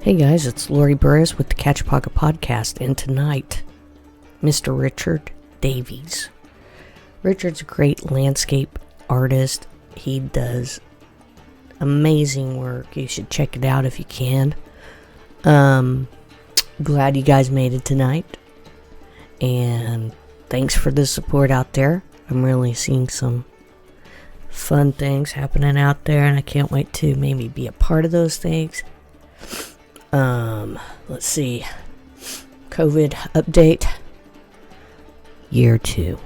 Hey guys, it's Lori Burris with the CatchaPocket podcast, and tonight, Mr. Richard Davies. Richard's a great landscape artist. He does amazing work. You should check it out if you can. Glad you guys made it tonight, and thanks for the support out there. I'm really seeing some fun things happening out there, and I can't wait to maybe be a part of those things. Let's see. COVID update. Year 2.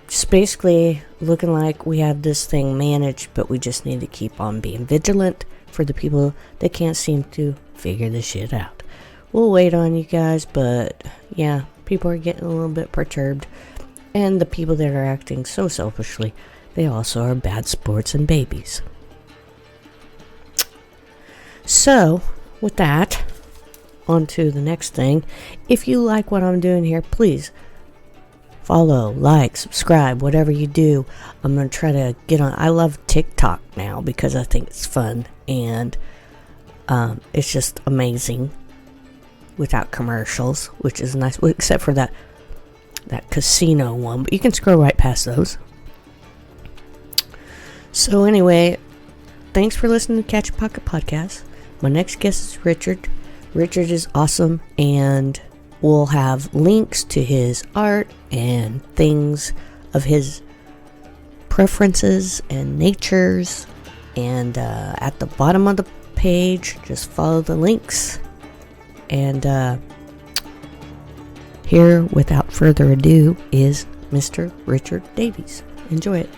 Just basically looking like we have this thing managed, but we just need to keep on being vigilant for the people that can't seem to figure this shit out. We'll wait on you guys, but yeah, people are getting a little bit perturbed. And the people that are acting so selfishly, they also are bad sports and babies. So, with that, on to the next thing. If you like what I'm doing here, please follow, like, subscribe, whatever you do. I'm going to try to get on. I love TikTok now because I think it's fun and it's just amazing without commercials, which is nice, except for that casino one, but you can scroll right past those. So anyway, thanks for listening to CatchaPocket Podcast. My next guest is Richard. Richard is awesome, and we'll have links to his art and things of his preferences and natures. And at the bottom of the page, just follow the links. And here, without further ado, is Mr. Richard Davies. Enjoy it.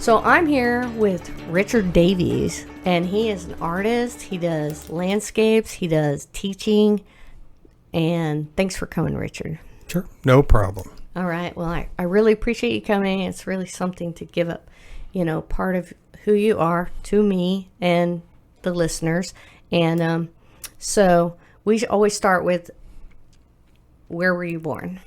So I'm here with Richard Davies, and he is an artist. He does landscapes, he does teaching, and thanks for coming, Richard. Sure, no problem. All right, well, I really appreciate you coming. It's really something to give up, part of who you are to me and the listeners. And so we always start with, where were you born?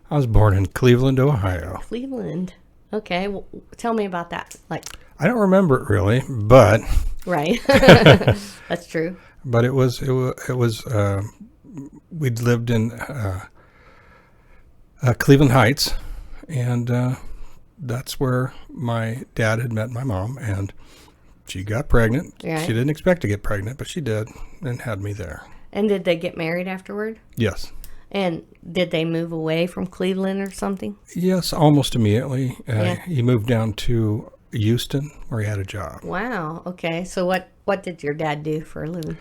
I was born in Cleveland, Ohio. Cleveland. Okay, well, tell me about that. I don't remember it really, but right, that's true. But it was we'd lived in Cleveland Heights, and that's where my dad had met my mom, and she got pregnant. Right. She didn't expect to get pregnant, but she did, and had me there. And did they get married afterward? Yes. And did they move away from Cleveland or something? Yes, almost immediately. Yeah. He moved down to Houston, where he had a job. Wow. Okay. So what did your dad do for a living?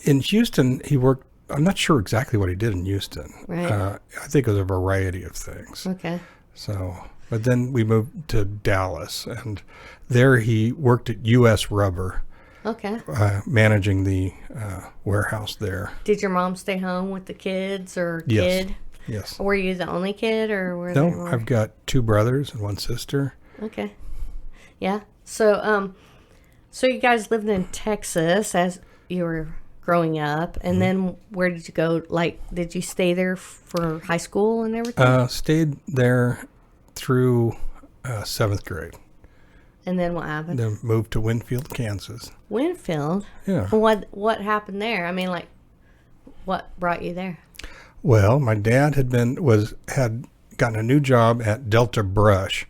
In Houston, he worked. I'm not sure exactly what he did in Houston. Right. I think it was a variety of things. Okay. So, but then we moved to Dallas, and there he worked at U.S. Rubber. Okay. Managing the warehouse there. Did your mom stay home with the kids or yes. kid? Yes. Were you the only kid, or were there more? I've got 2 brothers and 1 sister. Okay. Yeah. So so you guys lived in Texas as you were growing up, and then where did you go? Did you stay there for high school and everything? Stayed there through 7th grade. And then what happened? Then moved to Winfield, Kansas. Winfield? Yeah. What happened there? I mean, what brought you there? Well, my dad had gotten a new job at Delta Brush,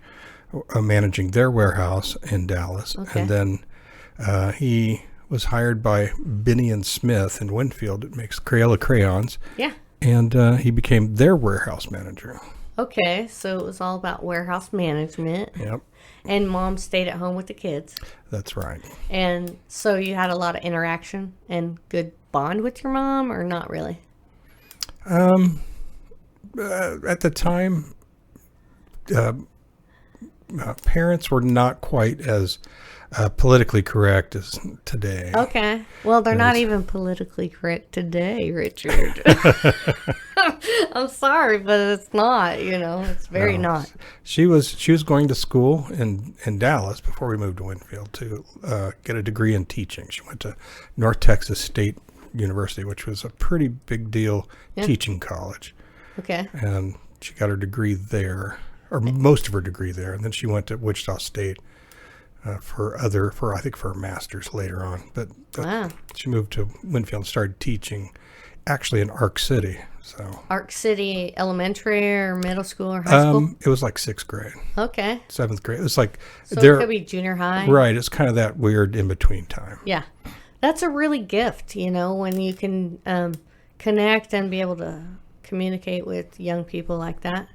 managing their warehouse in Dallas. Okay. And then he was hired by Binney and Smith in Winfield. It makes Crayola crayons. Yeah. And he became their warehouse manager. Okay, so it was all about warehouse management. Yep. And Mom stayed at home with the kids. That's right. And so you had a lot of interaction and good bond with your mom, or not really? At the time, parents were not quite as politically correct as today. Okay. Well, they're not even politically correct today, Richard. I'm sorry, but it's not, it's very not. She was going to school in Dallas before we moved to Winfield to get a degree in teaching. She went to North Texas State University, which was a pretty big deal teaching college. Okay. And she got her degree there, or most of her degree there, and then she went to Wichita State for her master's later on. But Wow. she moved to Winfield and started teaching, actually in Arc City. So Arc City Elementary or middle school or high school? It was like 6th grade, Okay. 7th grade. It was like So it could be junior high. Right. It's kind of that weird in between time. Yeah. That's a really gift, when you can connect and be able to communicate with young people like that.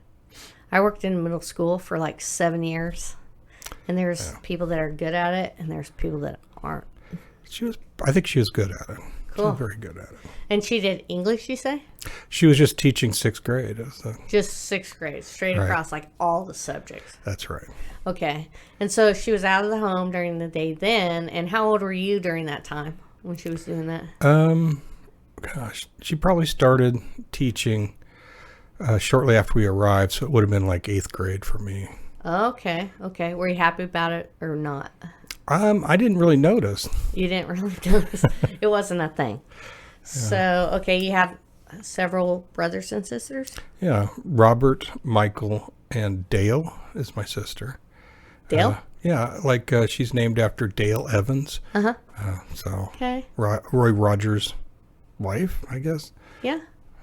I worked in middle school for like 7 years, and there's people that are good at it, and there's people that aren't. I think she was good at it. Cool. She was very good at it. And she did English, you say? She was just teaching 6th grade. Just 6th grade, straight across, like all the subjects. That's right. Okay. And so she was out of the home during the day then. And how old were you during that time when she was doing that? Gosh, she probably started teaching shortly after we arrived, so it would have been like 8th grade for me. Okay. Okay. Were you happy about it or not? I didn't really notice. You didn't really notice. It wasn't a thing. So, okay, you have several brothers and sisters? Yeah. Robert, Michael, and Dale is my sister. Dale? Yeah, like she's named after Dale Evans. Uh-huh. So Okay. Roy Rogers' wife, I guess. Yeah.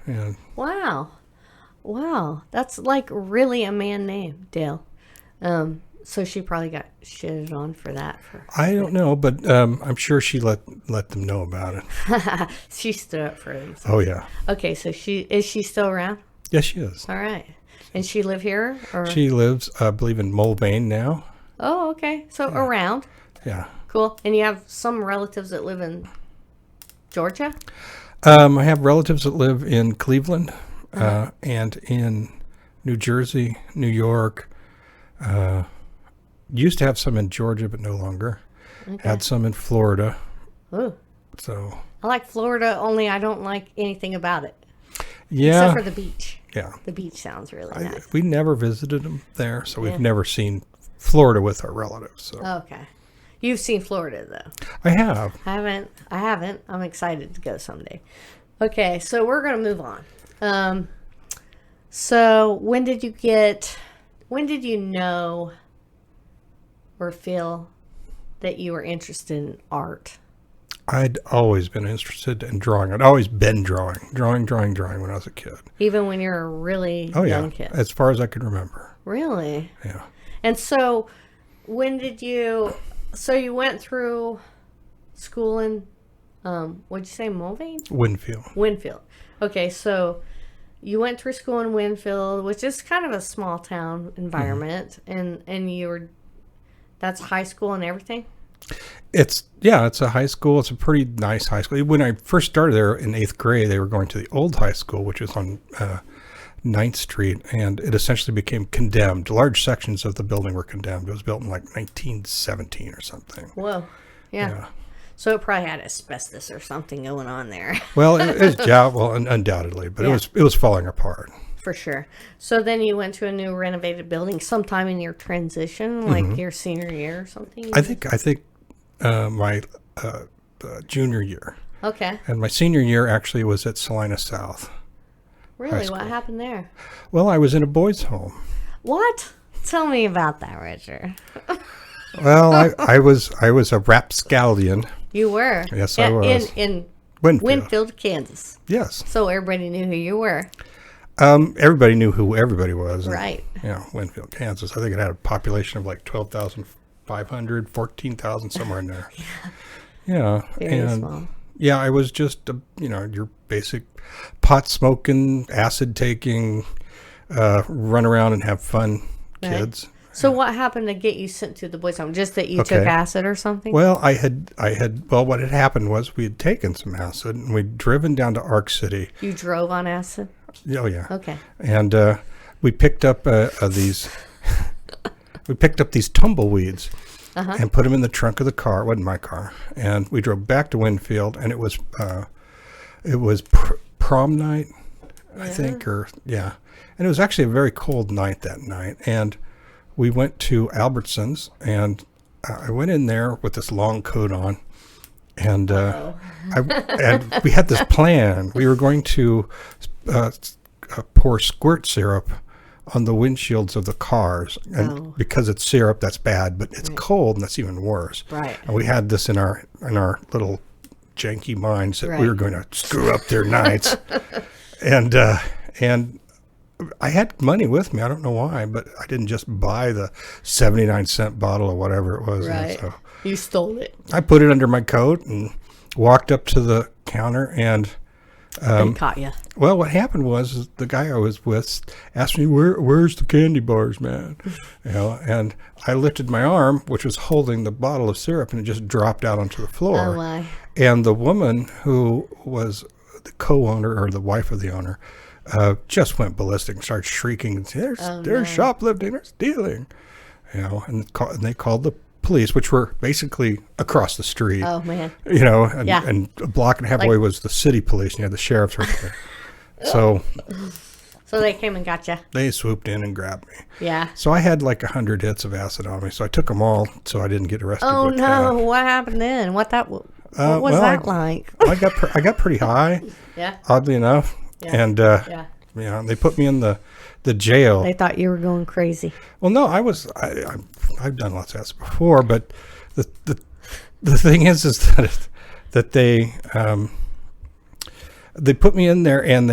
Yeah. Wow. That's like really a man name, Dale. So she probably got shitted on for that. I don't know, but I'm sure she let them know about it. She stood up for them. Oh, yeah. Okay, so is she still around? Yes, she is. All right. And she live here? Or? She lives, I believe, in Mulvane now. Oh, okay. So around. Yeah. Cool. And you have some relatives that live in Georgia? I have relatives that live in Cleveland and in New Jersey, New York. Used to have some in Georgia, but no longer. Okay. Had some in Florida. Ooh. So I like Florida, only I don't like anything about it. Yeah. Except for the beach. Yeah. The beach sounds really nice. We never visited them there, so we've never seen Florida with our relatives. So. Okay. You've seen Florida, though. I have. I haven't. I'm excited to go someday. Okay, so we're going to move on. So when did you know or feel that you were interested in art? I'd always been interested in drawing. I'd always been drawing when I was a kid. Even when you were a really young kid? As far as I can remember. Really? Yeah. And so you went through school in, what'd you say, Mulvane? Winfield. Okay, so you went through school in Winfield, which is kind of a small town environment, and that's high school and everything? It's a high school. It's a pretty nice high school. When I first started there in 8th grade, they were going to the old high school, which was on 9th Street, and it essentially became condemned. Large sections of the building were condemned. It was built in like 1917 or something. Whoa. Yeah. So it probably had asbestos or something going on there. Well, undoubtedly, but it was falling apart. For sure. So then you went to a new renovated building sometime in your transition, like your senior year or something? I think my junior year. Okay. And my senior year actually was at Salina South. Really? What happened there? Well, I was in a boys' home. What? Tell me about that, Richard. Well, I was a rapscallion. You were? Yes, I was. In Winfield, Kansas. Yes. So everybody knew who you were. Everybody knew who everybody was. Right. Winfield, Kansas. I think it had a population of like 12,500, 14,000, somewhere in there. Yeah. Very small. Yeah, I was just, your basic pot-smoking, acid-taking, run around and have fun, kids. So what happened to get you sent to the boys' home? Just that you took acid or something? Well, what had happened was we had taken some acid and we'd driven down to Arc City. You drove on acid? Oh, yeah. Okay. And we picked up these tumbleweeds and put them in the trunk of the car. It wasn't my car. And we drove back to Winfield, and it was prom night, I think, And it was actually a very cold night that night. And we went to Albertsons, and I went in there with this long coat on, and and we had this plan. We were going to pour squirt syrup on the windshields of the cars, and because it's syrup, that's bad, but it's cold, and that's even worse. Right. And we had this in our little janky minds that we were going to screw up their nights, and I had money with me. I don't know why, but I didn't just buy the 79-cent bottle or whatever it was. Right. So you stole it. I put it under my coat and walked up to the counter, and they caught you. Well, what happened was the guy I was with asked me, "Where's the candy bars, man?" And I lifted my arm, which was holding the bottle of syrup, and it just dropped out onto the floor. Oh, my. And the woman who was the co-owner or the wife of the owner just went ballistic and started shrieking. They're shoplifting, they're stealing, and they called the police, which were basically across the street. Oh, man. And a block and a half away was the city police, and you had the sheriff's right there. So they came and got you. They swooped in and grabbed me. Yeah. So I had like 100 hits of acid on me, so I took them all so I didn't get arrested. Oh, no. What happened then? What was that like? I got pretty high. Yeah. Oddly enough. Yeah. And they put me in the jail. They thought you were going crazy. Well, no, I've done lots of acid before, but the thing is that they put me in there, and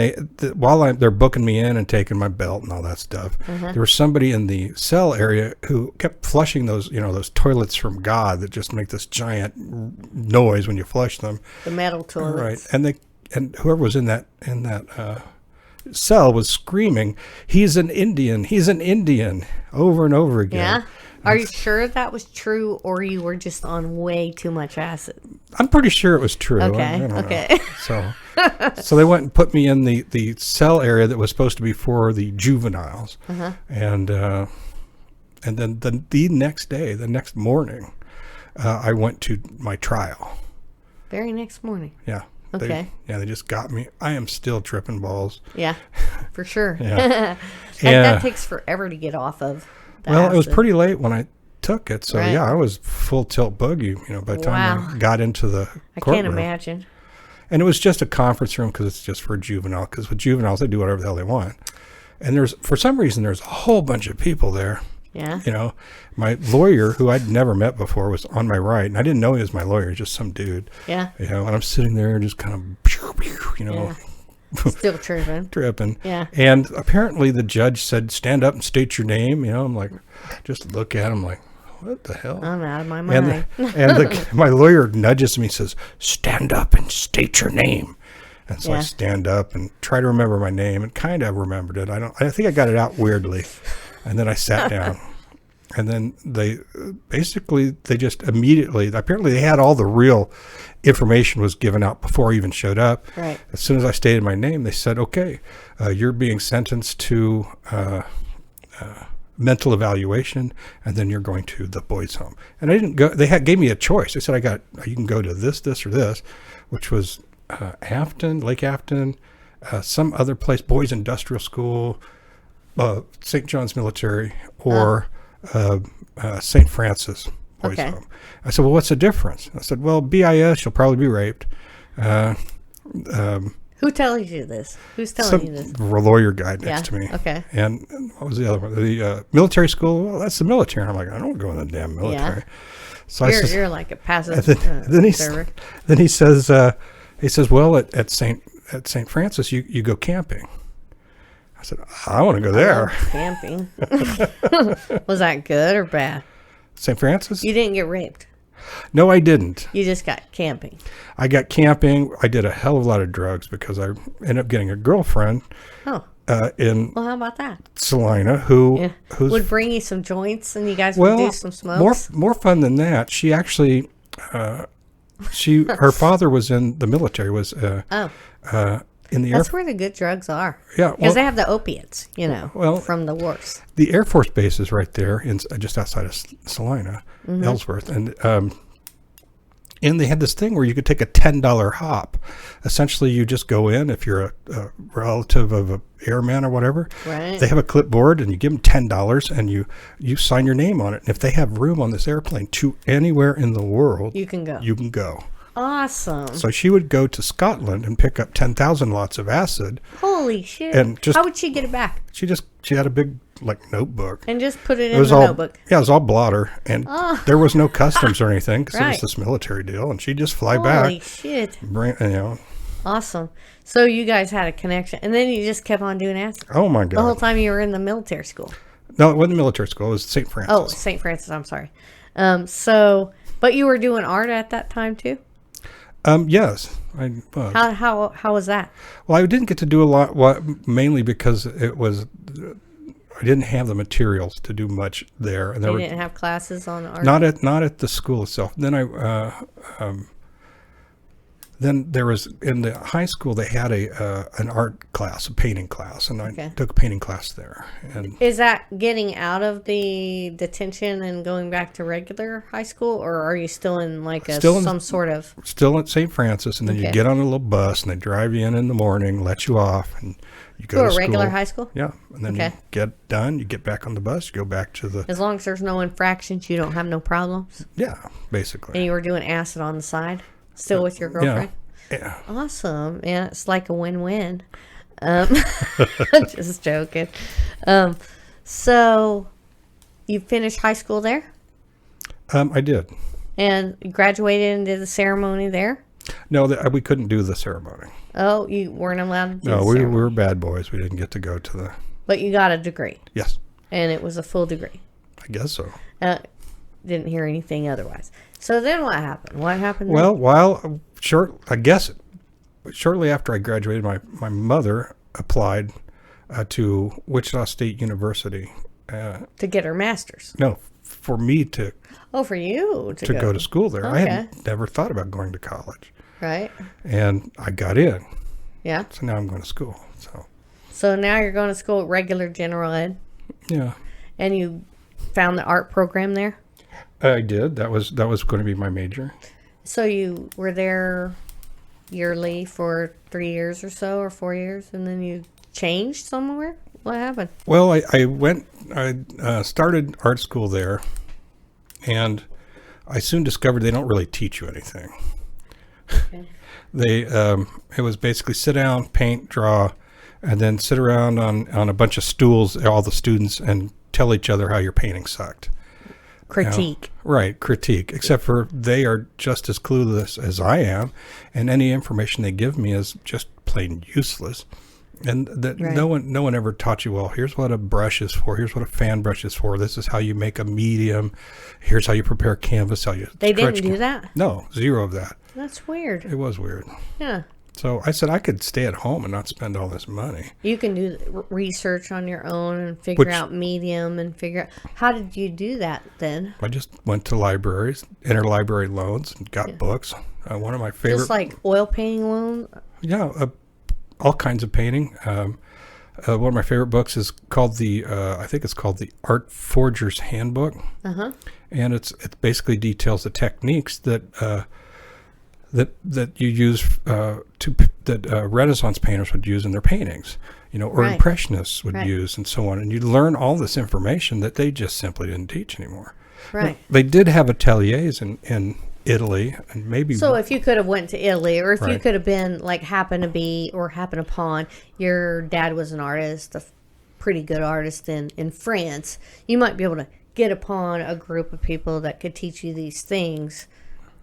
while they're booking me in and taking my belt and all that stuff, there was somebody in the cell area who kept flushing those toilets from God that just make this giant noise when you flush them. The metal toilets. Right. And whoever was in that cell was screaming, "He's an Indian! He's an Indian!" over and over again. Yeah. Are you sure that was true, or you were just on way too much acid? I'm pretty sure it was true. Okay. I don't know. So they went and put me in the cell area that was supposed to be for the juveniles, and then the next morning, I went to my trial. Very next morning. Yeah. Okay. They just got me. I am still tripping balls. Yeah, for sure. Yeah. And that takes forever to get off of. Well, it was pretty late when I took it, so I was full tilt boogie. By the time I got into the courtroom. I can't imagine. And it was just a conference room because it's just for juvenile. Because with juveniles, they do whatever the hell they want. And for some reason, there's a whole bunch of people there. Yeah. My lawyer, who I'd never met before, was on my right, and I didn't know he was my lawyer, just some dude. Yeah. And I'm sitting there just kind of, Yeah. Still tripping. Yeah. And apparently the judge said, "Stand up and state your name." I'm like, just look at him like, what the hell? I'm out of my mind. And my lawyer nudges me and says, "Stand up and state your name." And so I stand up and try to remember my name, and kind of remembered it. I think I got it out weirdly. And then I sat down. And then they just immediately, apparently they had all the real information was given out before I even showed up. Right. As soon as I stated my name, they said, "Okay, you're being sentenced to mental evaluation, and then you're going to the boys' home." And I didn't go. They gave me a choice. They said, you can go to this, or this, which was Lake Afton, some other place, Boys Industrial School, St. John's Military, or St. Francis Boys Home. I said, "Well, what's the difference?" I said, "Well, BIS, you'll probably be raped." Who tells you this? Who's telling you this? A lawyer guy next to me. Okay. And what was the other one? The military school. Well, that's the military. And I'm like, I don't go in the damn military. Yeah. So you're like a passive server. Then he says, "Well, at St. Francis, you go camping." I said, "I want to go there." Camping. Was that good or bad? St. Francis? You didn't get raped. No, I didn't. You just got camping. I got camping. I did a hell of a lot of drugs because I ended up getting a girlfriend. Oh. in Well, how about that? Salina, who's would bring you some joints, and you guys would do some smokes. more fun than that. She actually, her father was in the military. Was in the That's where the good drugs are. Yeah, because they have the opiates, from the wars. The Air Force Base is right there, just outside of Salina, Ellsworth, and they had this thing where you could take a $10 hop. Essentially, you just go in if you're a relative of an airman or whatever. Right. They have a clipboard, and you give them $10, and you sign your name on it. And if they have room on this airplane to anywhere in the world, you can go. Awesome. So she would go to Scotland and pick up 10,000 lots of acid. Holy shit! And how would she get it back? She had a big notebook and just put it in the notebook. Yeah, it was all blotter, and there was no customs or anything because it was this military deal, and she'd just fly back. Holy shit! Bring. Awesome. So you guys had a connection, and then you just kept on doing acid. Oh my god! The whole time you were in the military school. No, it wasn't military school. It was St. Francis. Oh, St. Francis. I'm sorry. But you were doing art at that time too. Yes, I was. How was that? Well, I didn't get to do a lot, mainly because I didn't have the materials to do much there. And you didn't have classes on art? Not at the school itself. Then there was, in the high school, they had an art class, a painting class, and I took a painting class there. And is that getting out of the detention and going back to regular high school, or are you still in some sort of... Still at St. Francis, and then you get on a little bus, and they drive you in the morning, let you off, and you go to school. Regular high school? Yeah, and then you get done, you get back on the bus, you go back to the... As long as there's no infractions, you don't have no problems? Yeah, basically. And you were doing acid on the side? Still with your girlfriend? Yeah. Awesome. Yeah, it's like a win-win. Just joking. So you finished high school there? I did. And you graduated and did the ceremony there? No, we couldn't do the ceremony. Oh, you weren't allowed to do the ceremony? No, we were bad boys. We didn't get to go to the... But you got a degree? Yes. And it was a full degree? I guess so. Didn't hear anything otherwise. So then what happened? What happened then? Well, shortly after I graduated, my mother applied to Wichita State University. To get her master's? No, for me to... Oh, for you to go to school there. Okay. I had never thought about going to college. Right. And I got in. Yeah. So now I'm going to school. So now you're going to school at regular general ed? Yeah. And you found the art program there? I did. That was going to be my major. So you were there yearly for 3 years or so, or 4 years, and then you changed somewhere? What happened? Well, I started art school there, and I soon discovered they don't really teach you anything. Okay. It was basically sit down, paint, draw, and then sit around on a bunch of stools, all the students, and tell each other how your painting sucked. Critique. Right, critique. Except for they are just as clueless as I am, and any information they give me is just plain useless. And that no one ever taught you, well, here's what a brush is for, here's what a fan brush is for, this is how you make a medium, here's how you prepare canvas, how you... They didn't do that? No, zero of that. That's weird. It was weird. Yeah. So I said I could stay at home and not spend all this money. You can do research on your own and figure out medium and figure out... How did you do that then? I just went to libraries, interlibrary loans, and got books. One of my favorite... Just like oil painting loan? Yeah, all kinds of painting. One of my favorite books is called I think it's called the Art Forgers Handbook. Uh-huh. And it basically details the techniques that you use that Renaissance painters would use in their paintings, or Impressionists would use, and so on. And you learn all this information that they just simply didn't teach anymore. Right. Now, they did have ateliers in Italy, and maybe... So if you could have went to Italy, or if you could have been, happen upon, your dad was an artist, a pretty good artist in France, you might be able to get upon a group of people that could teach you these things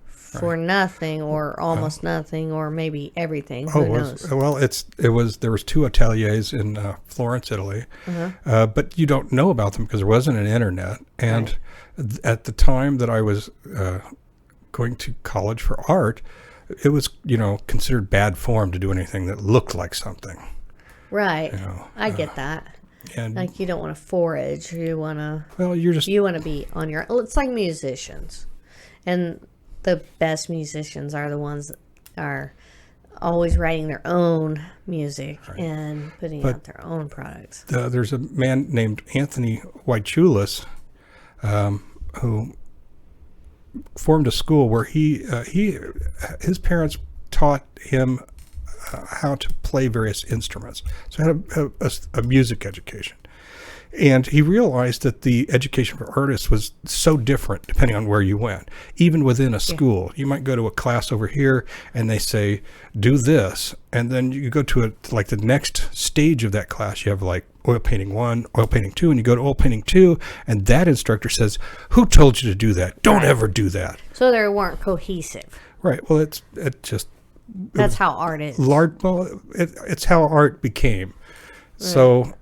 for nothing, or almost nothing, or maybe everything. Who knows? Well, there was 2 ateliers in Florence, Italy, but you don't know about them because there wasn't an internet. And at the time that I was going to college for art, it was considered bad form to do anything that looked like something. Right. You know, I get that. and Like, you don't want to forage. You want to you're be on your... It's like musicians. And the best musicians are the ones that are always writing their own music and putting out their own products. There's a man named Anthony Wichulis who formed a school where his parents taught him how to play various instruments. So he had a music education. And he realized that the education for artists was so different depending on where you went. Even within a school, you might go to a class over here and they say, do this. And then you go to the next stage of that class, you have like oil painting 1, oil painting 2, and you go to oil painting 2, and that instructor says, who told you to do that? Don't ever do that. So they weren't cohesive. Right. Well, That's how art is. It's how art became. Right. So,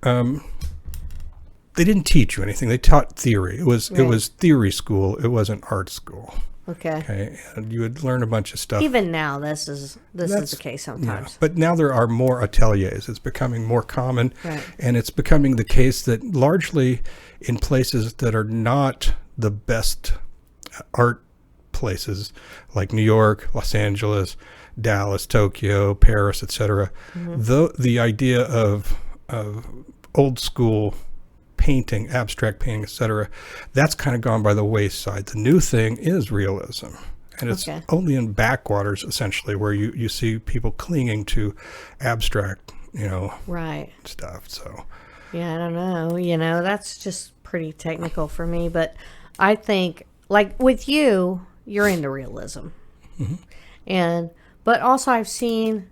they didn't teach you anything. They taught theory. It was theory school. It wasn't art school. Okay. And you would learn a bunch of stuff. Even now, this is the case sometimes. Yeah. But now there are more ateliers. It's becoming more common, and it's becoming the case that largely in places that are not the best art places, like New York, Los Angeles, Dallas, Tokyo, Paris, etc. The idea of old school painting, abstract painting, etc., that's kind of gone by the wayside. The new thing is realism, and it's only in backwaters essentially where you see people clinging to abstract, stuff. So yeah, I don't know. That's just pretty technical for me, but I think, like with you're into realism, but also I've seen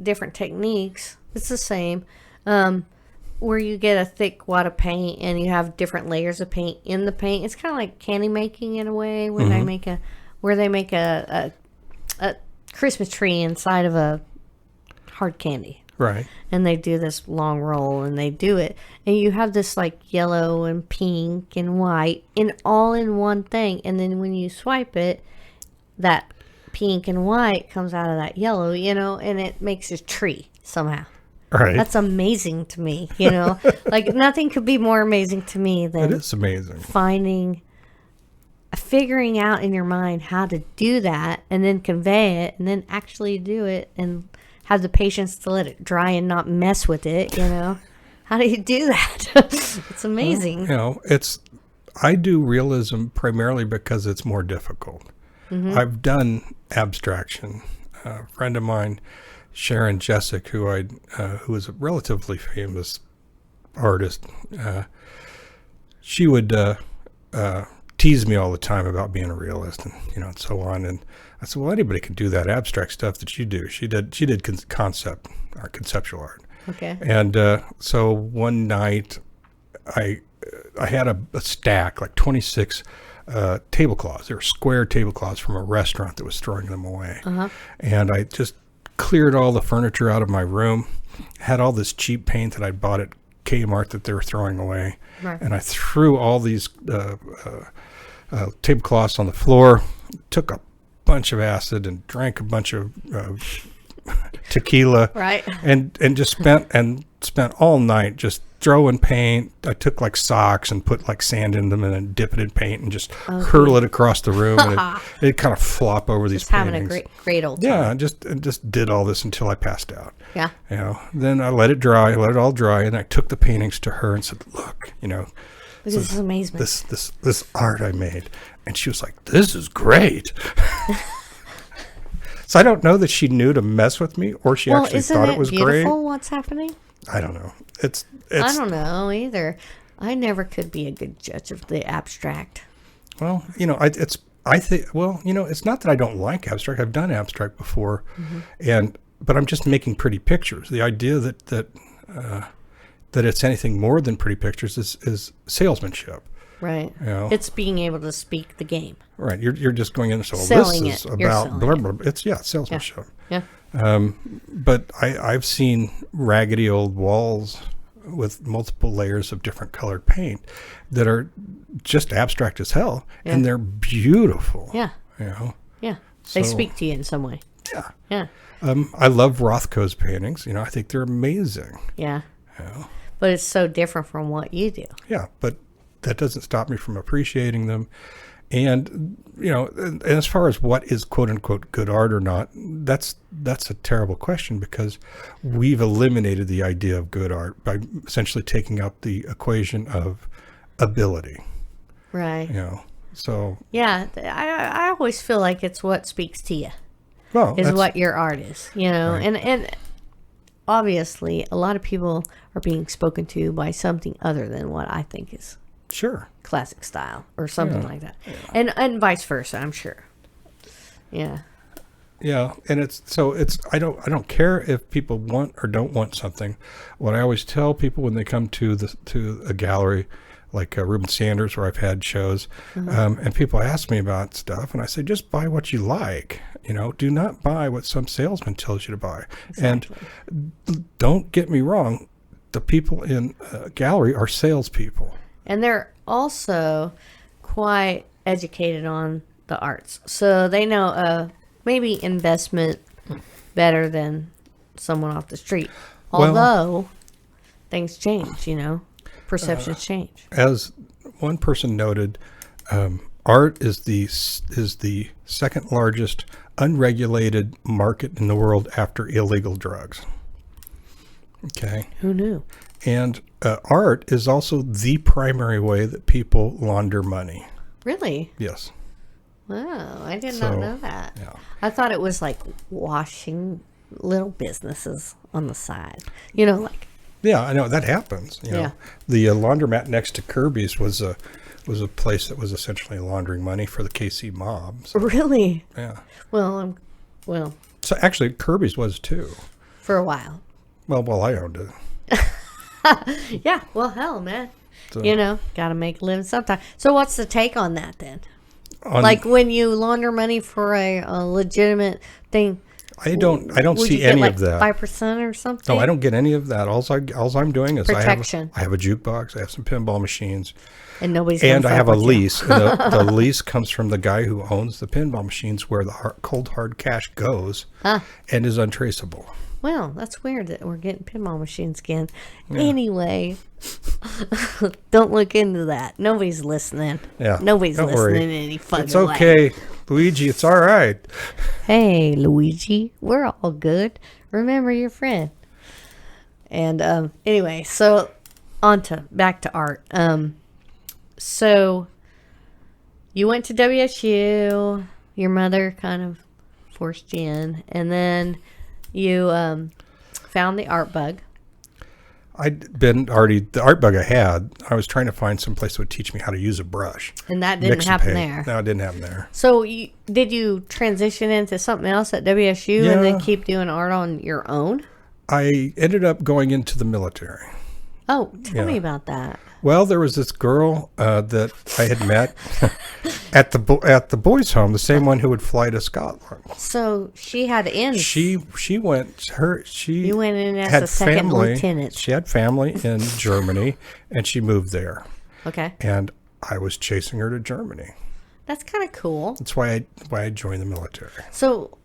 different techniques. It's the same. Where you get a thick wad of paint and you have different layers of paint in the paint. It's kind of like candy making in a way, where they make a Christmas tree inside of a hard candy. Right. And they do this long roll and they do it. And you have this like yellow and pink and white all in one thing. And then when you swipe it, that pink and white comes out of that yellow, and it makes a tree somehow. Right. That's amazing to me, Like, nothing could be more amazing to me than... It is amazing. Figuring out in your mind how to do that and then convey it and then actually do it and have the patience to let it dry and not mess with it, How do you do that? It's amazing. I do realism primarily because it's more difficult. I've done abstraction. A friend of mine, Sharon Jessic, who was a relatively famous artist, she would tease me all the time about being a realist and so on. And I said, well, anybody can do that abstract stuff that you do. She did conceptual art. Okay. And so one night, I had a stack, like 26 tablecloths. They were square tablecloths from a restaurant that was throwing them away. And I just cleared all the furniture out of my room, had all this cheap paint that I bought at Kmart that they were throwing away, and I threw all these tablecloths on the floor, took a bunch of acid and drank a bunch of tequila, and just spent all night just throwing paint. I took like socks and put like sand in them and then dip it in paint and just hurl it across the room, and it kind of flop over these paintings. Having a great old time. Yeah, I just did all this until I passed out. Yeah. Then I let it all dry, and I took the paintings to her and said, look, this is amazing. This art I made. And she was like, this is great. So I don't know that she knew to mess with me, or she actually thought it was great. What's happening? I don't know. I don't know either. I never could be a good judge of the abstract. Well, it's not that I don't like abstract. I've done abstract before, but I'm just making pretty pictures. The idea that it's anything more than pretty pictures is salesmanship. Right. It's being able to speak the game. Right. You're just going in and saying, selling this is it. about blah, blah, blah. It's salesmanship. Yeah. But I've seen raggedy old walls with multiple layers of different colored paint that are just abstract as hell, and they're beautiful. Yeah. Yeah. They speak to you in some way. Yeah. Yeah. I love Rothko's paintings. I think they're amazing. Yeah. You know? But it's so different from what you do. Yeah, but that doesn't stop me from appreciating them. And, and as far as what is quote unquote good art or not, that's a terrible question, because we've eliminated the idea of good art by essentially taking out the equation of ability. Right. So. Yeah. I always feel like it's what speaks to you. Well, is what your art is, right. And obviously a lot of people are being spoken to by something other than what I think is sure classic style or something like that. Yeah. And vice versa, I'm sure. Yeah. Yeah, and it's I don't care if people want or don't want something. What I always tell people when they come to a gallery like Ruben Sanders, where I've had shows, and people ask me about stuff, and I say, just buy what you like. Do not buy what some salesman tells you to buy. Exactly. And don't get me wrong, the people in a gallery are salespeople. And they're also quite educated on the arts. So they know maybe investment better than someone off the street. Although things change, perceptions change. As one person noted, art is the second largest unregulated market in the world after illegal drugs. Okay. Who knew? And art is also the primary way that people launder money. Really? Yes. Wow, I did not know that. Yeah. I thought it was like washing little businesses on the side. Like. Yeah, I know that happens. Yeah. The laundromat next to Kirby's was a place that was essentially laundering money for the KC mob. So, really? yeah. Well. So actually, Kirby's was too. For a while. Well, I owned it. Yeah. Well, hell, man. So, got to make a living sometime. So, what's the take on that then? Like when you launder money for a legitimate thing. I don't see any of that. 5% or something? No, I don't get any of that. All I'm doing is protection. I have a jukebox. I have some pinball machines. And nobody's. And I have a lease. And the lease comes from the guy who owns the pinball machines, where the cold hard cash goes, and is untraceable. Well, that's weird that we're getting pinball machines again. Yeah. Anyway, don't look into that. Nobody's listening. Yeah. Nobody's don't listening worry. in any fucking It's okay, way. Luigi. It's all right. Hey, Luigi. We're all good. Remember your friend. And anyway, so back to art. So you went to WSU. Your mother kind of forced you in, and then you found the art bug. The art bug I had, I was trying to find some place that would teach me how to use a brush. And that didn't happen there. No, it didn't happen there. So did you transition into something else at WSU and then keep doing art on your own? I ended up going into the military. Oh, tell me about that. Well, there was this girl that I had met at the boys' home, the same one who would fly to Scotland. So she had in. You went in as a second lieutenant. She had family in Germany, and she moved there. Okay. And I was chasing her to Germany. That's kind of cool. That's why I joined the military. So,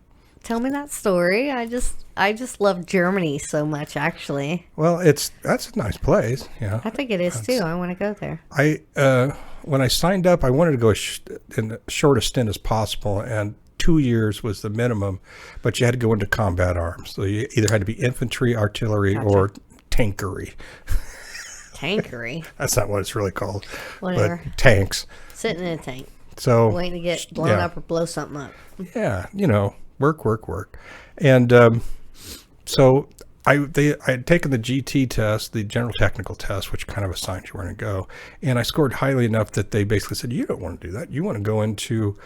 tell me that story. I just love Germany so much, actually. Well, that's a nice place. Yeah, I think it is too. I want to go there. When I signed up, I wanted to go in the shortest stint as possible, and 2 years was the minimum. But you had to go into combat arms, so you either had to be infantry, artillery, or tankery. Tankery. That's not what it's really called. Whatever. But tanks. Sitting in a tank. So waiting to get blown up or blow something up. Yeah, work. And so I had taken the GT test, the general technical test, which kind of assigns you where to go. And I scored highly enough that they basically said, you don't want to do that. You want to go into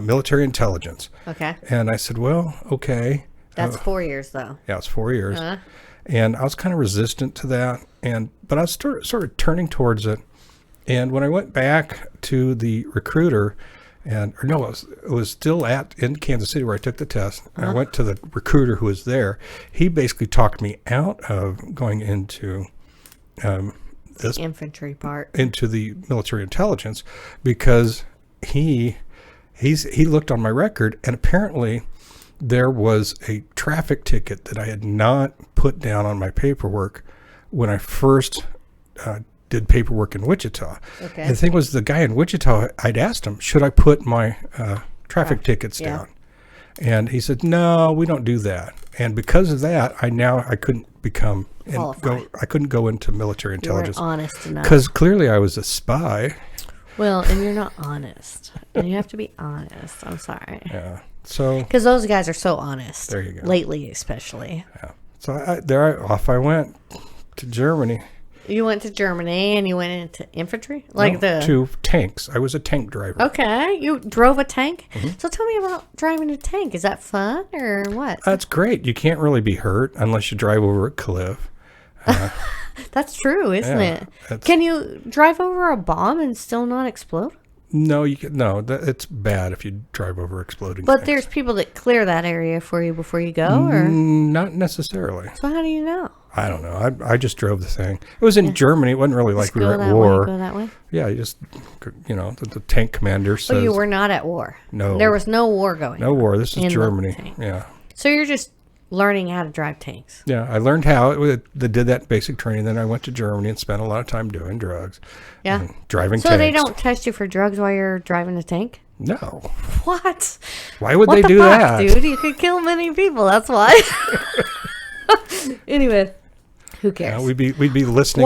military intelligence. Okay. And I said, well, okay. That's 4 years, though. Yeah, it's 4 years. And I was kind of resistant to that. But I was sort of turning towards it. And when I went back to the recruiter, it was still in Kansas City where I took the test. I went to the recruiter who was there. He basically talked me out of going into this infantry part, into the military intelligence, because he looked on my record, and apparently there was a traffic ticket that I had not put down on my paperwork when I first did paperwork in Wichita. Okay. And the thing was, the guy in Wichita, I'd asked him, should I put my traffic tickets down? And he said, no, we don't do that. And because of that, I couldn't become I couldn't go into military intelligence. You weren't honest enough. Because clearly I was a spy. Well, and you're not honest. And you have to be honest. I'm sorry. Yeah. So because those guys are so honest. There you go. Lately, especially. Yeah. So off I went to Germany. You went to Germany and you went into infantry? To tanks. I was a tank driver. Okay. You drove a tank? Mm-hmm. So tell me about driving a tank. Is that fun or what? That's great. You can't really be hurt unless you drive over a cliff. That's true, isn't it? Can you drive over a bomb and still not explode? No, it's bad if you drive over exploding But things. there's people that clear that area for you before you go, or not necessarily. So how do you know? I don't know. I just drove the thing. It was in Germany. It wasn't really like we were at war. Go that way? Yeah, you just the tank commander says. Oh, you were not at war. No, there was no war going. No war. This is Germany. Yeah. So you're just learning how to drive tanks. Yeah, I learned how. They did that basic training. Then I went to Germany and spent a lot of time doing drugs. Yeah. And driving tanks. So they don't test you for drugs while you're driving a tank? No. What? Why would they do that? Dude, you could kill many people. That's why. Anyway, who cares? We'd be listening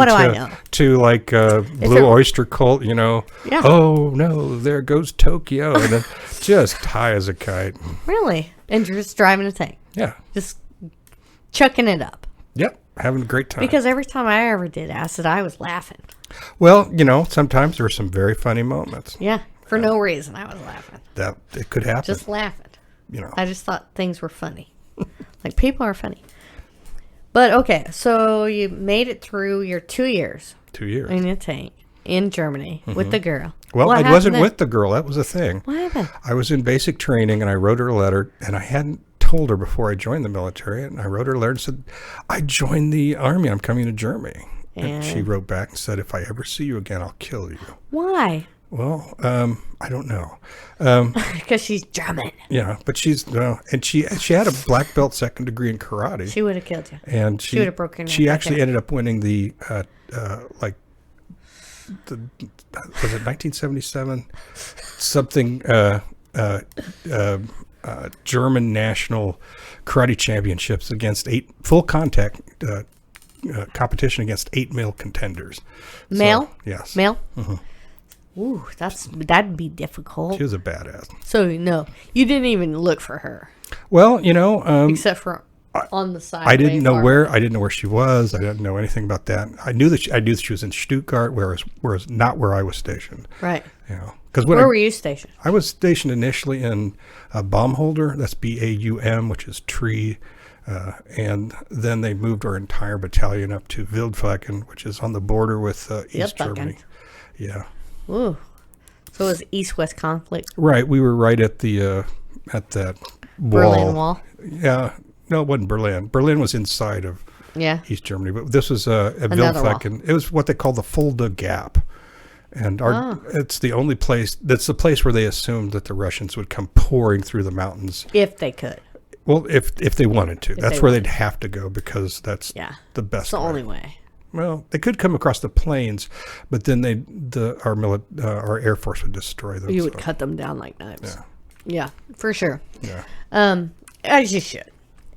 to like Blue Oyster Cult, Yeah. Oh no, there goes Tokyo, and then just high as a kite. Really? And you're just driving a tank? Yeah. Just chucking it up. Yep, having a great time. Because every time I ever did acid, I was laughing. Well, sometimes there were some very funny moments. Yeah, for no reason I was laughing. That it could happen. Just laughing. I just thought things were funny. Like people are funny. But okay, so you made it through your 2 years. 2 years. In a tank in Germany with the girl. Well, I wasn't with the girl. That was the thing. What happened? I was in basic training, and I wrote her a letter, and I hadn't told her before I joined the military, and I wrote her a letter and said, I joined the army. I'm coming to Germany. And she wrote back and said, if I ever see you again, I'll kill you. Why? Well, I don't know. Because she's German. Yeah, but and she had a black belt 2nd degree in karate. She would have killed you. And she would have broken your neck. She actually ended up winning the was it 1977 something German national karate championships against 8 full contact competition against 8 male contenders. Male? So, yes. Male? Mm-hmm. Ooh, that'd be difficult. She was a badass. So no, you didn't even look for her. Well, except for on the side. I didn't know where she was. I didn't know anything about that. I knew that she was in Stuttgart, whereas not where I was stationed. Right. Because where were you stationed? I was stationed initially in Baumholder. That's BAUM, which is tree. And then they moved our entire battalion up to Wildflecken, which is on the border with East Germany. Yeah. Ooh. So it was East-West conflict. Right. We were right at the at that wall. Berlin Wall. Yeah. No, it wasn't Berlin. Berlin was inside of East Germany, but this was at Wildflecken. It was what they call the Fulda Gap. And it's the only place, that's the place where they assumed that the Russians would come pouring through the mountains. If they could. Well, if they wanted to. That's where they'd have to go because that's the best It's the only way. Well, they could come across the plains, but then our Air Force would destroy them. You would cut them down like knives. Yeah, for sure. Yeah. As you should.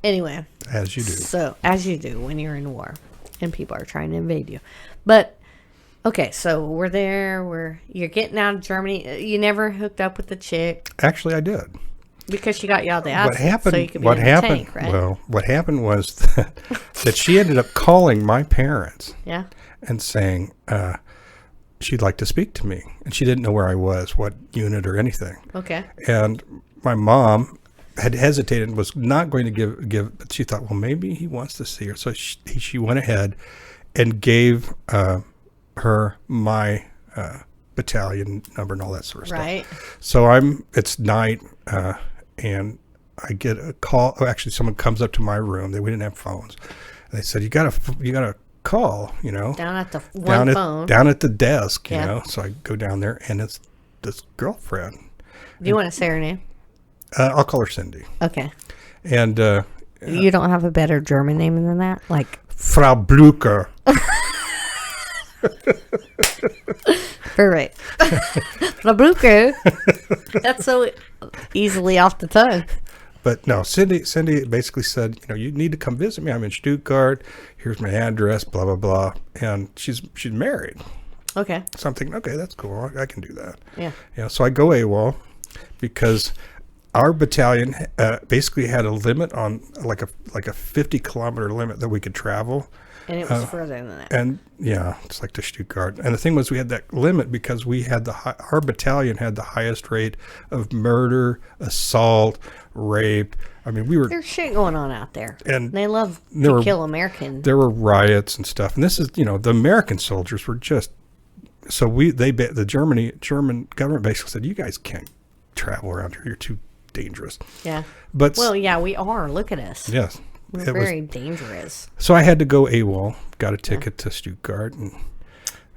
Anyway. As you do. So, as you do when you're in war and people are trying to invade you. But, okay, so we're there. You're getting out of Germany. You never hooked up with the chick. Actually, I did. Because she got you out the acid, what happened? So you could be in the tank, right? Well, what happened was that she ended up calling my parents. Yeah. And saying she'd like to speak to me, and she didn't know where I was, what unit or anything. Okay. And my mom had hesitated and was not going to give, but she thought, well, maybe he wants to see her. So she went ahead and gave her my battalion number and all that sort of stuff. Right. So it's night, and I get a call. Oh, actually, someone comes up to my room. We didn't have phones. And they said, you got to call, Down at the phone. Down at the desk, you know. So I go down there, and it's this girlfriend. Do you want to say her name? I'll call her Cindy. Okay. And You don't have a better German name than that? Like Frau Blücher. Perfect. Labuku. That's so easily off the tongue. But no, Cindy basically said, you need to come visit me. I'm in Stuttgart. Here's my address, blah, blah, blah. And she's married. Okay. So I'm thinking, okay, that's cool. I can do that. Yeah. So I go AWOL because our battalion basically had a limit on like a 50-kilometer limit that we could travel. And it was further than that. And yeah, it's like to Stuttgart. And the thing was, we had that limit because we had our battalion had the highest rate of murder, assault, rape. I mean, there's shit going on out there, and they love to kill Americans. There were riots and stuff. And this is, the American soldiers were just so the German government basically said, you guys can't travel around here. You're too dangerous. Yeah. But yeah, we are. Look at us. Yes. We're very dangerous. So I had to go AWOL, got a ticket to Stuttgart,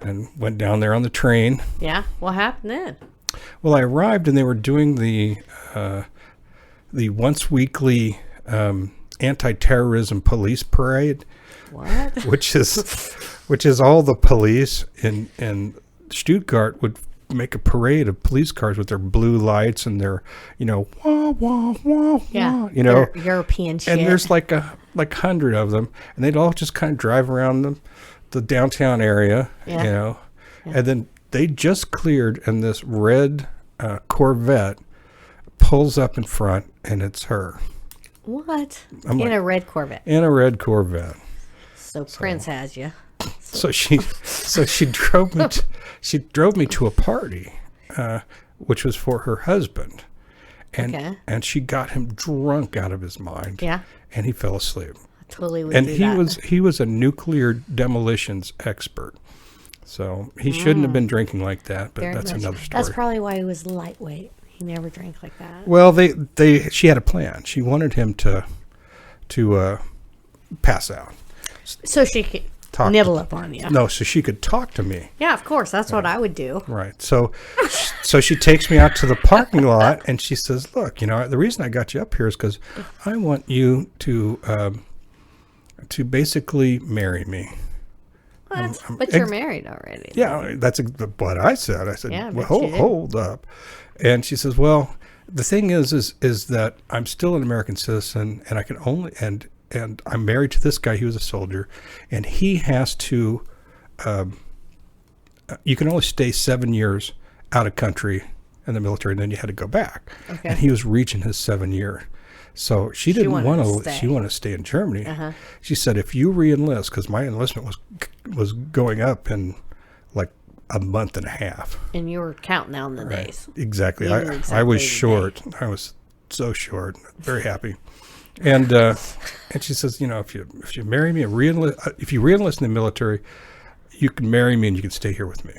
and went down there on the train. Yeah? What happened then? Well, I arrived, and they were doing the once weekly Anti-Terrorism police parade. What? which is all the police in Stuttgart would make a parade of police cars with their blue lights and their, wah, wah, wah, yeah, wah, European shit. And there's like 100 of them, and they'd all just kind of drive around the downtown area, Yeah. And then they just cleared, and this red Corvette pulls up in front, and it's her. What? A red Corvette. In a red Corvette. So Prince has you. So she drove me to a party, which was for her husband, and she got him drunk out of his mind. Yeah. And he fell asleep. I totally would And do that. he was a nuclear demolitions expert, so he shouldn't have been drinking like that. But that's another story. That's probably why he was lightweight. He never drank like that. Well, she had a plan. She wanted him to pass out. So she could nibble up on you. No, so she could talk to me. Yeah, of course. That's what I would do. Right. So she takes me out to the parking lot, and she says, look, the reason I got you up here is because I want you to basically marry me. But you're married already. Yeah, that's what I said. I said, Yeah, well, hold up. And she says, well, the thing is that I'm still an American citizen, and I can only, and I'm married to this guy. He was a soldier, and he has to, you can only stay 7 years out of country in the military, and then you had to go back. Okay. And he was reaching his 7 year. So she didn't want to, she wanted to stay in Germany. Uh-huh. She said, if you re-enlist, because my enlistment was going up in like a month and a half. And you were counting down the days. Exactly. I was short. I was so short. Very happy. And she says, if you marry me, if you re-enlist in the military, you can marry me and you can stay here with me.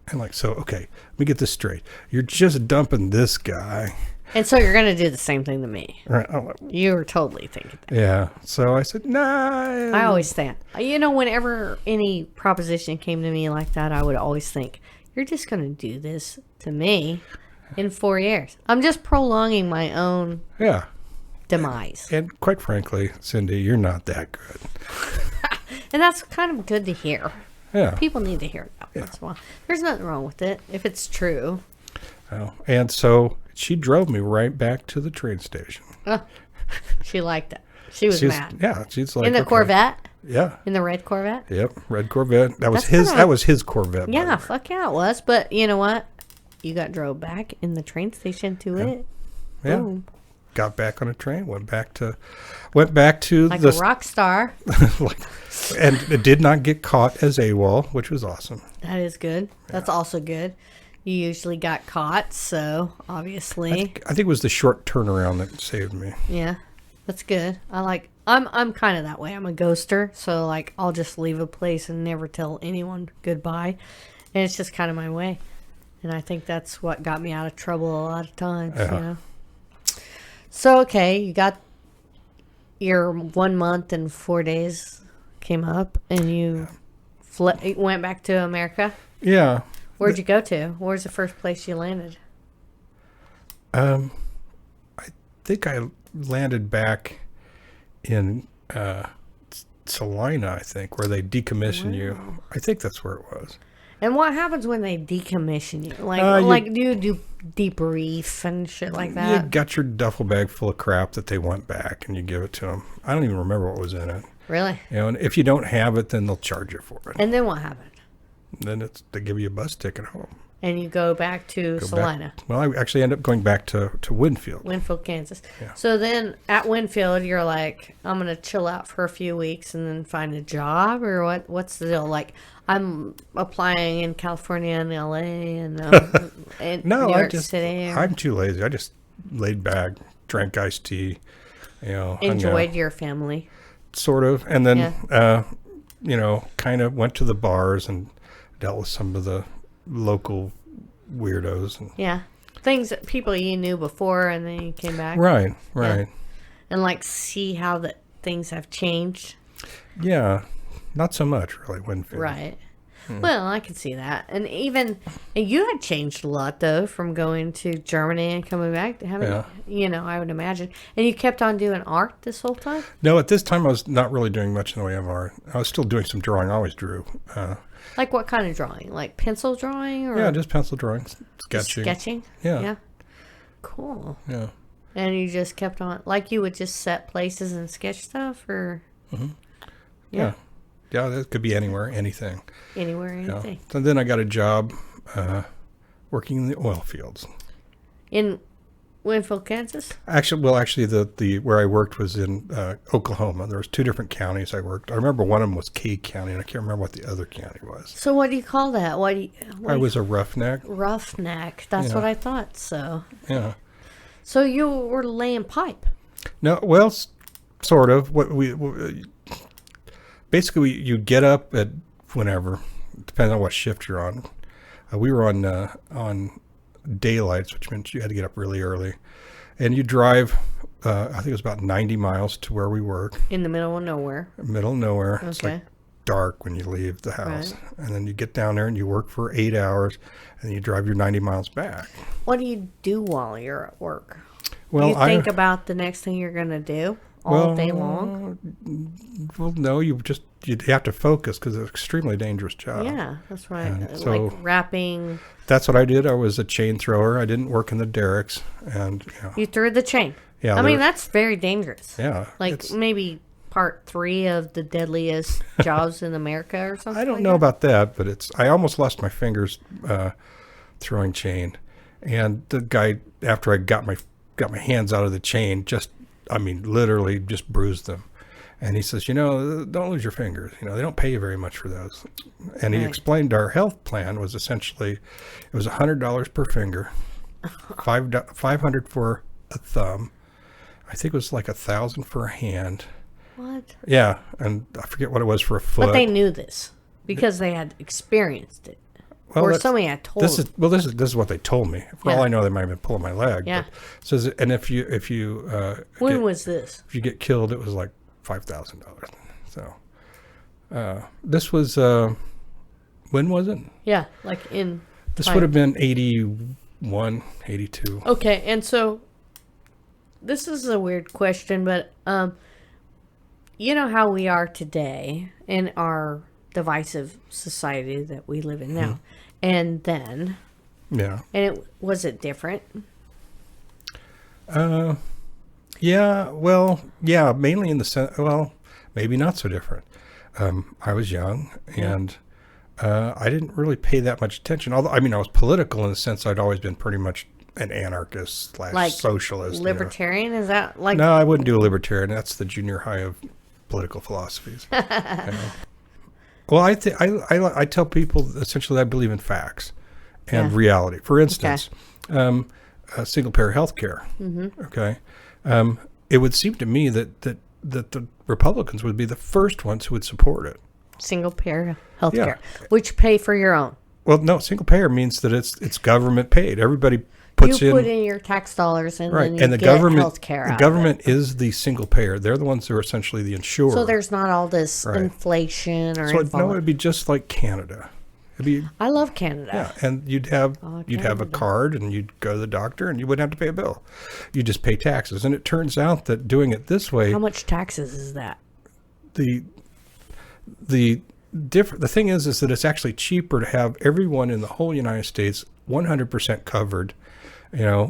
And okay, let me get this straight. You're just dumping this guy. And so you're going to do the same thing to me. Right. You were totally thinking that. Yeah. So I said, nah. I always think, whenever any proposition came to me like that, I would always think, you're just going to do this to me in 4 years. I'm just prolonging my own demise. And quite frankly, Cindy, you're not that good. And that's kind of good to hear. Yeah. People need to hear that once in a while. There's nothing wrong with it if it's true. Oh, and so she drove me right back to the train station. Oh, she liked it. She was mad. Yeah, she's like, in the Corvette. Yeah. In the red Corvette. Yep, red Corvette. That was his Corvette. Yeah, fuck yeah, it was. But you know what? You got drove back in the train station to it. Yeah. Boom. Got back on a train. Went back to like a rock star. And it did not get caught as AWOL, which was awesome. That is good. That's also good. You usually got caught, so obviously. I think it was the short turnaround that saved me. Yeah, that's good. I'm kind of that way. I'm a ghoster, so I'll just leave a place and never tell anyone goodbye, and it's just kind of my way. And I think that's what got me out of trouble a lot of times. Yeah. So okay, you got your 1 month and 4 days came up, and you went back to America. Yeah. Where'd you go to? Where's the first place you landed? I think I landed back in Salina, I think, where they decommission you. I think that's where it was. And what happens when they decommission you? Like, do you do debrief and shit like that? You got your duffel bag full of crap that they want back, and you give it to them. I don't even remember what was in it. Really? And if you don't have it, then they'll charge you for it. And then what happened? Then they give you a bus ticket home. And you go back to Salina. Well, I actually end up going back to Winfield. Winfield, Kansas. Yeah. So then at Winfield, you're like, I'm going to chill out for a few weeks and then find a job? Or what's the deal? Like, I'm applying in California and LA and in New York City. I'm too lazy. I just laid back, drank iced tea, enjoyed your family. Sort of. And then, kind of went to the bars and dealt with some of the local weirdos. And things that people you knew before and then you came back. Right. Yeah. And see how things have changed. Yeah. Not so much, really, Winfield. Right. Well, I can see that. And you had changed a lot, though, from going to Germany and coming back. I would imagine. And you kept on doing art this whole time? No, at this time I was not really doing much in the way of art. I was still doing some drawing. I always drew. Like what kind of drawing? Like pencil drawing? Or? Yeah, just pencil drawing, sketching. Sketching? Yeah. Cool. Yeah. And you just kept on, like you would just set places and sketch stuff, or? Mm-hmm. Yeah. Yeah, that could be anywhere, anything. Anywhere, anything. Yeah. So then I got a job working in the oil fields. In Winfield, Kansas? Actually, the where I worked was in Oklahoma. There was 2 different counties I worked. I remember one of them was Key County, and I can't remember what the other county was. So what do you call that? I was a roughneck. Roughneck. That's what I thought. So. Yeah. So you were laying pipe? No, well, sort of. Basically, you get up at whenever, depending on what shift you're on. We were on daylights, which meant you had to get up really early. And you drive, I think it was about 90 miles to where we work. In the middle of nowhere. Middle of nowhere. Okay. It's like dark when you leave the house. Right. And then you get down there and you work for 8 hours, and then you drive your 90 miles back. What do you do while you're at work? Well, you think about the next thing you're going to do all day long? Well, no, you have to focus because it's an extremely dangerous job. Yeah, that's right. So like wrapping. That's what I did. I was a chain thrower. I didn't work in the derricks. And you threw the chain. Yeah. I mean, that's very dangerous. Yeah. Like maybe part 3 of the deadliest jobs in America or something. I don't know about that, but I almost lost my fingers throwing chain. And the guy, after I got my hands out of the chain, literally just bruised them. And he says, don't lose your fingers. They don't pay you very much for those. And he explained our health plan was essentially, it was $100 per finger, $500 for a thumb. I think it was like $1,000 for a hand. What? Yeah, and I forget what it was for a foot. But they knew this because they had experienced it. Well, or somebody had told them. This is what they told me. For all I know, they might have been pulling my leg. Yeah. But it says, and if you when was this? If you get killed, it was like $5,000. So this was when was it? Yeah, like in. This would have been 81, 82. Okay, and so this is a weird question, but you know how we are today in our divisive society that we live in now, and then. Yeah. And was it different? Yeah, well, yeah, mainly in the sense, well, maybe not so different. I was young, and I didn't really pay that much attention. Although, I was political in the sense I'd always been pretty much an anarchist / socialist. Libertarian? Is that like... No, I wouldn't do a libertarian. That's the junior high of political philosophies. Well, I tell people essentially I believe in facts and reality. For instance, single-payer health care. Mm-hmm. Okay. It would seem to me that the Republicans would be the first ones who would support it. Single-payer health care, which pay for your own. Well, no, single-payer means that it's government paid. Everybody puts in... You put in your tax dollars and then you and the get government, health care. The government is the single-payer. They're the ones who are essentially the insurer. So there's not all this inflation or... So, no, it would be just like Canada. It'd be, I love Canada. yeah, and you'd have a Canada. card, and you'd go to the doctor, and you wouldn't have to pay a bill. You just pay taxes, and it turns out that doing it this way, How much taxes is that? the thing is that it's actually cheaper to have everyone in the whole United States 100% covered,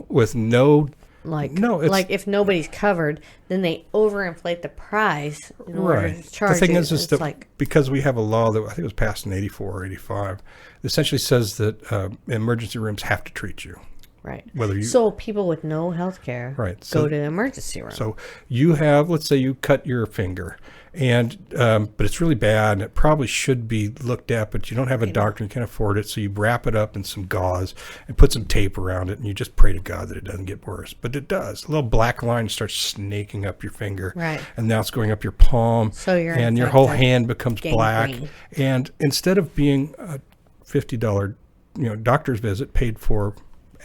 with no. Like if nobody's covered, then they overinflate the price in order to charge. The thing it. is that because we have a law that I think was passed in 84 or 85, essentially says that emergency rooms have to treat you. Right. Whether you, so people with no health care go to the emergency room. So you have, let's say you cut your finger, and but it's really bad, and it probably should be looked at, but you don't have a doctor, you can't afford it, so you wrap it up in some gauze and put some tape around it, and you just pray to God that it doesn't get worse. But it does. A little black line starts snaking up your finger, right? And now it's going up your palm, and your whole hand becomes black. And instead of being a $50 doctor's visit paid for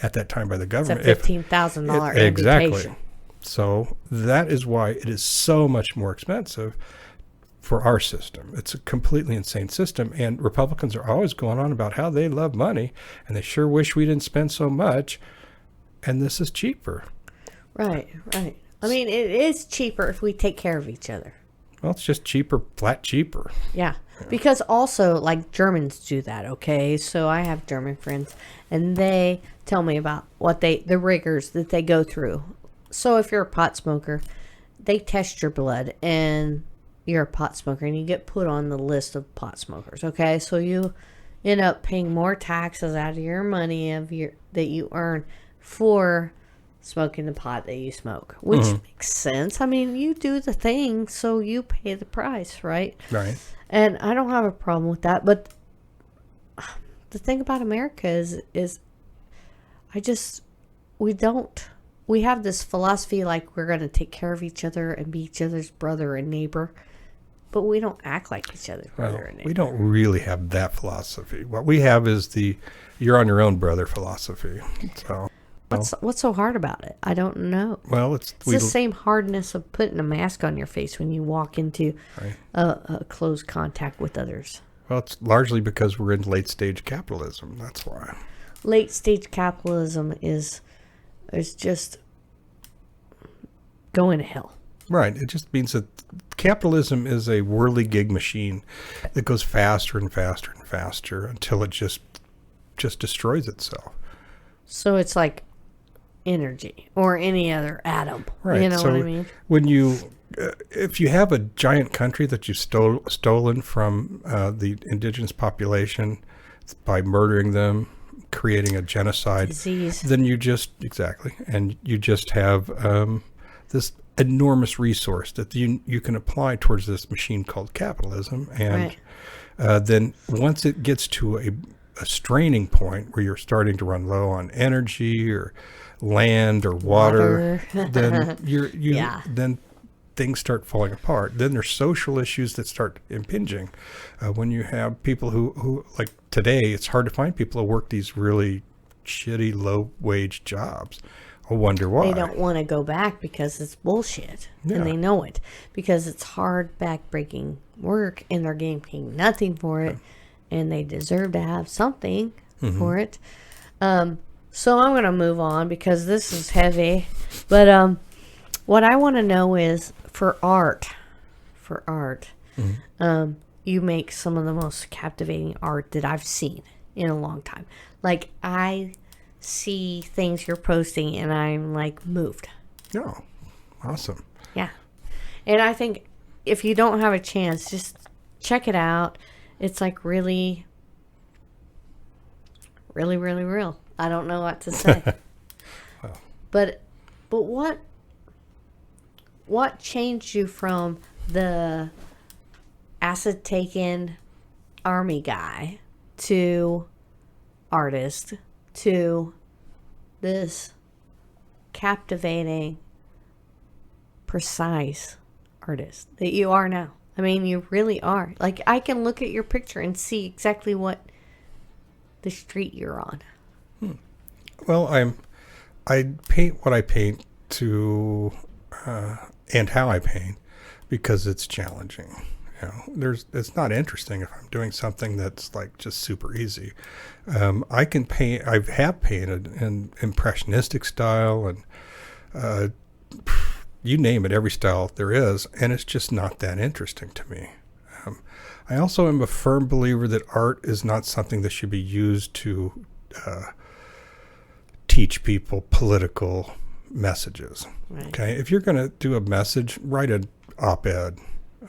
at that time by the government, it's a $15,000 exactly. So that is why it is so much more expensive for our system. It's a completely insane system, and Republicans are always going on about how they love money, and they sure wish we didn't spend so much, and this is cheaper. Right. I mean, it is cheaper if we take care of each other. Well, it's just flat cheaper. Yeah. Because also, like, Germans do that, okay? So I have German friends, and they tell me about the rigors that they go through. So if you're a pot smoker, they test your blood, and you're a pot smoker, and you get put on the list of pot smokers, okay? So you end up paying more taxes out of your money that you earn for smoking the pot that you smoke, which makes sense. I mean, you do the thing, so you pay the price, right? Right. And I don't have a problem with that, but the thing about America is we have this philosophy like we're going to take care of each other and be each other's brother and neighbor, but we don't act like each other's brother and neighbor. We don't really have that philosophy. What we have is the you're on your own brother philosophy. So what's so hard about it? I don't know. Well, it's the same hardness of putting a mask on your face when you walk into a close contact with others. Well, it's largely because we're in late stage capitalism. That's why. Late stage capitalism is just going to hell. Right. It just means that capitalism is a whirligig machine that goes faster and faster and faster until it just destroys itself. So it's like energy or any other atom. Right. You know what I mean? When if you have a giant country that you've stolen from the indigenous population by murdering them, creating a genocide, disease, then you just have this enormous resource that you can apply towards this machine called capitalism, and then once it gets to a straining point where you're starting to run low on energy or land or water. then then things start falling apart. Then there's social issues that start impinging. When you have people who like today, it's hard to find people who work these really shitty low-wage jobs. I wonder why. They don't want to go back because it's bullshit, and they know it because it's hard, back-breaking work, and they're getting paid nothing for it, and they deserve to have something for it. So I'm going to move on because this is heavy. But what I want to know is for art, you make some of the most captivating art that I've seen in a long time. Like, I see things you're posting and I'm like moved. Oh, awesome. Yeah. And I think if you don't have a chance, just check it out. It's like really, really, really real. I don't know what to say. Wow. But what changed you from the acid taken army guy to artist to this captivating, precise artist that you are now? I mean, you really are. Like, I can look at your picture and see exactly what the street you're on. Well, I paint what I paint to, and how I paint, because it's challenging. It's not interesting if I'm doing something that's like just super easy. I can paint. I have painted in impressionistic style and you name it, every style there is, and it's just not that interesting to me. I also am a firm believer that art is not something that should be used to teach people political messages. Right. Okay, if you're going to do a message, write an op-ed.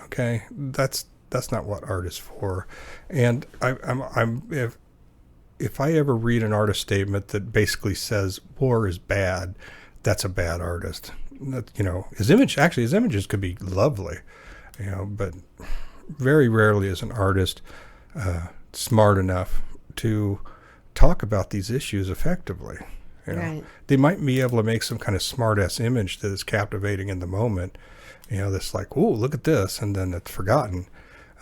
Okay, that's not what art is for. And if I ever read an artist statement that basically says war is bad, that's a bad artist. His images could be lovely, but very rarely is an artist smart enough to talk about these issues effectively. Right. They might be able to make some kind of smart-ass image that is captivating in the moment, that's like, oh, look at this, and then it's forgotten.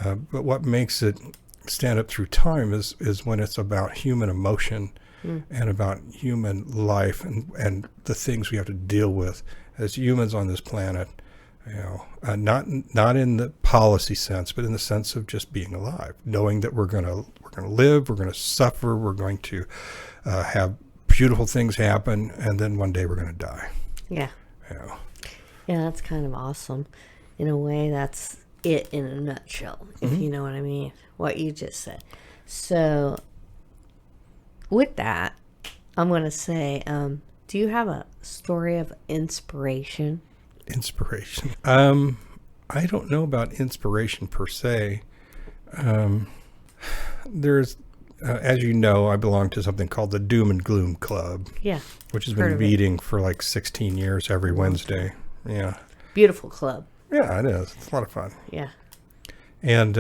But what makes it stand up through time is when it's about human emotion and about human life and the things we have to deal with as humans on this planet. Not in the policy sense, but in the sense of just being alive, knowing that we're gonna live, we're gonna suffer, we're going to have beautiful things happen, and then one day we're gonna die. Yeah. Yeah, that's kind of awesome. In a way, that's it in a nutshell, if you know what I mean, what you just said. So, with that, I'm going to say, do you have a story of inspiration? Inspiration. I don't know about inspiration per se. There's, as you know, I belong to something called the Doom and Gloom Club. Yeah. Which has been meeting for like 16 years every Wednesday. Yeah. Beautiful club. Yeah, it is. It's a lot of fun. Yeah. And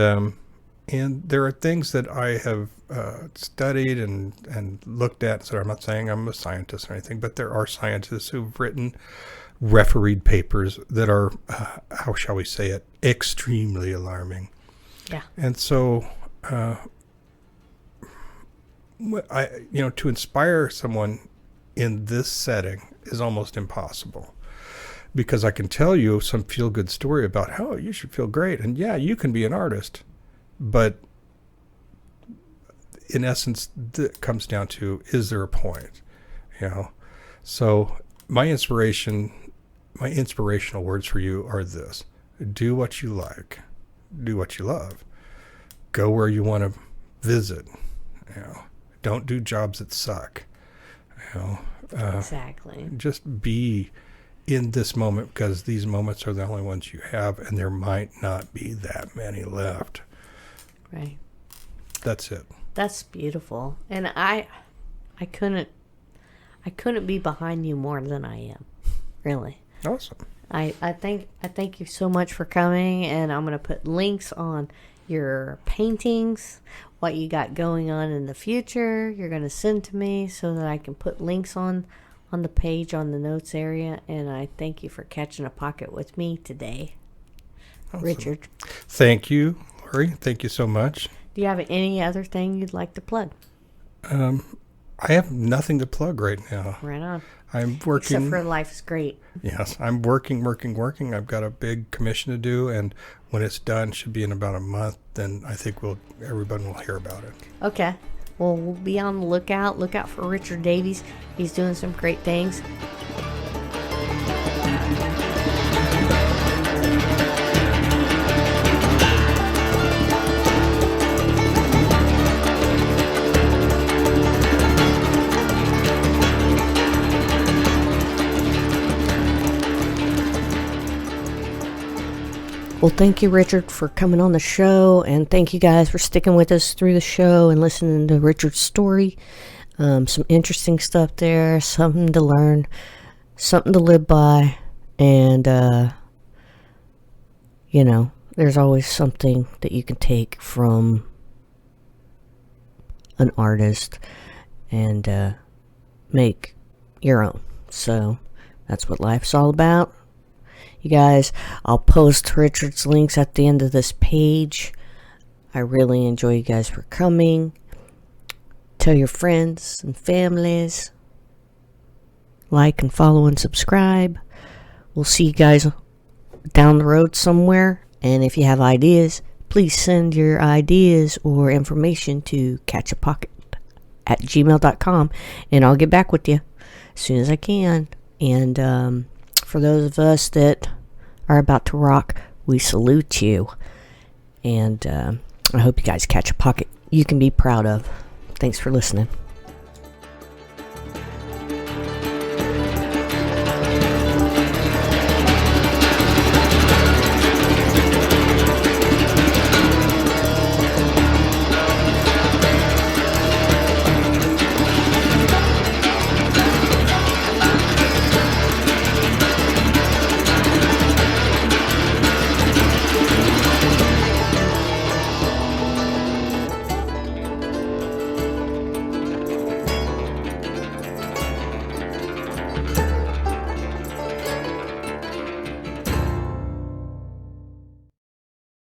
there are things that I have studied and looked at. So I'm not saying I'm a scientist or anything, but there are scientists who've written refereed papers that are, how shall we say it, extremely alarming. Yeah. And so, to inspire someone in this setting is almost impossible. Because I can tell you some feel-good story about how you should feel great. And yeah, you can be an artist. But in essence, it comes down to, is there a point? So my inspirational words for you are this: do what you like, do what you love, go where you want to visit. Don't do jobs that suck. Exactly. Just be in this moment, because these moments are the only ones you have, and there might not be that many left. Right. That's it. That's beautiful. And I couldn't be behind you more than I am. Really. Awesome. I thank you so much for coming, and I'm going to put links on your paintings, what you got going on in the future. You're going to send to me so that I can put links on the page on the notes area. And I thank you for catching a pocket with me today. Awesome. Richard. Thank you, Lori. Thank you so much. Do you have any other thing you'd like to plug? I have nothing to plug right now. Right on. I'm working. Except for Life is Great. Yes, I'm working. I've got a big commission to do, and when it's done, should be in about a month, then I think everybody will hear about it. Okay. Well, we'll be on the lookout. Look out for Richard Davies. He's doing some great things. Well, thank you, Richard, for coming on the show, and thank you guys for sticking with us through the show and listening to Richard's story. Some interesting stuff there, something to learn, something to live by, and, there's always something that you can take from an artist and make your own. So that's what life's all about. You guys, I'll post Richard's links at the end of this page. I really enjoy you guys for coming. Tell your friends and families. Like and follow and subscribe. We'll see you guys down the road somewhere. And if you have ideas, please send your ideas or information to CatchaPocket@gmail.com, and I'll get back with you as soon as I can. And for those of us that are about to rock, we salute you. And I hope you guys catch a pocket you can be proud of. Thanks for listening.